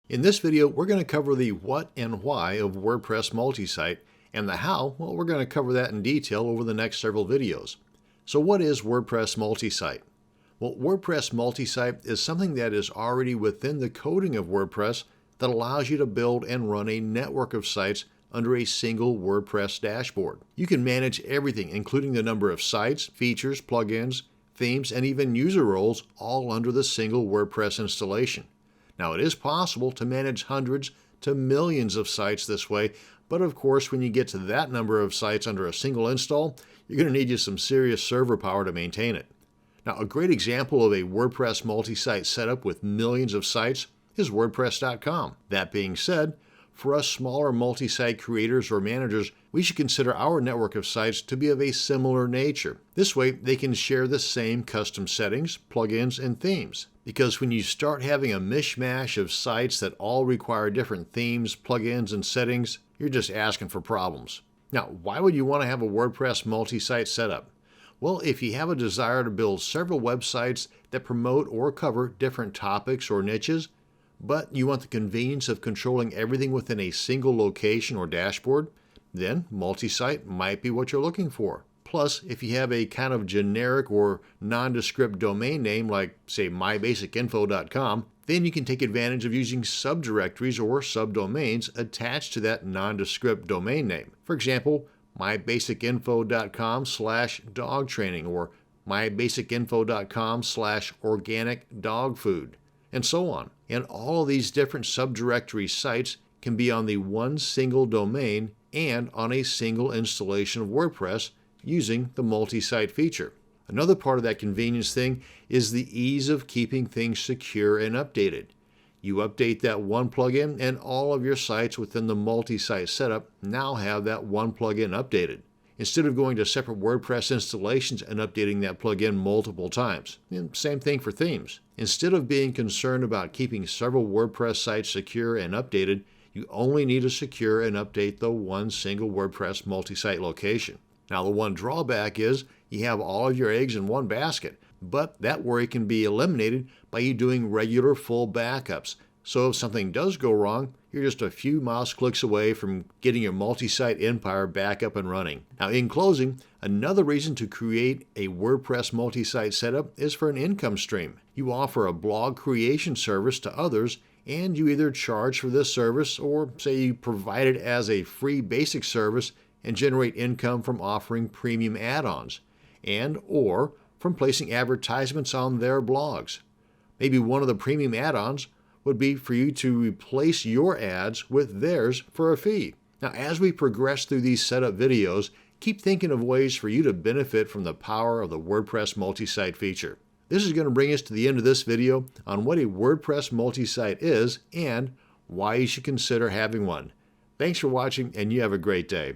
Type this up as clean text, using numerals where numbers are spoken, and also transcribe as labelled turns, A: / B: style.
A: In this video, we're going to cover the what and why of WordPress Multisite, and the how, well, we're going to cover that in detail over the next several videos. So what is WordPress Multisite? Well, WordPress Multisite is something that is already within the coding of WordPress that allows you to build and run a network of sites under a single WordPress dashboard. You can manage everything, including the number of sites, features, plugins, themes, and even user roles, all under the single WordPress installation. Now, it is possible to manage hundreds to millions of sites this way, but of course, when you get to that number of sites under a single install, you're going to need you some serious server power to maintain it. Now, a great example of a WordPress multi-site setup with millions of sites is WordPress.com. That being said, for us smaller multi-site creators or managers, we should consider our network of sites to be of a similar nature. This way, they can share the same custom settings, plugins, and themes. Because when you start having a mishmash of sites that all require different themes, plugins, and settings, you're just asking for problems. Now, why would you want to have a WordPress multi-site setup? Well, if you have a desire to build several websites that promote or cover different topics or niches, but you want the convenience of controlling everything within a single location or dashboard, then multi-site might be what you're looking for. Plus, if you have a kind of generic or nondescript domain name like, say, mybasicinfo.com, then you can take advantage of using subdirectories or subdomains attached to that nondescript domain name. For example, mybasicinfo.com/dogtraining or mybasicinfo.com/organic-dog-food, and so on. And all of these different subdirectory sites can be on the one single domain and on a single installation of WordPress using the multi-site feature. Another part of that convenience thing is the ease of keeping things secure and updated. You update that one plugin and all of your sites within the multi-site setup now have that one plugin updated, instead of going to separate WordPress installations and updating that plugin multiple times. And same thing for themes. Instead of being concerned about keeping several WordPress sites secure and updated, you only need to secure and update the one single WordPress multi-site location. Now, the one drawback is you have all of your eggs in one basket, but that worry can be eliminated by you doing regular full backups. So if something does go wrong, you're just a few mouse clicks away from getting your multi-site empire back up and running. Now, in closing, another reason to create a WordPress multi-site setup is for an income stream. You offer a blog creation service to others, and you either charge for this service or say you provide it as a free basic service and generate income from offering premium add-ons and or from placing advertisements on their blogs. Maybe one of the premium add-ons would be for you to replace your ads with theirs for a fee. Now, as we progress through these setup videos, keep thinking of ways for you to benefit from the power of the WordPress multi-site feature. This is going to bring us to the end of this video on what a WordPress multi-site is and why you should consider having one. Thanks for watching, and you have a great day.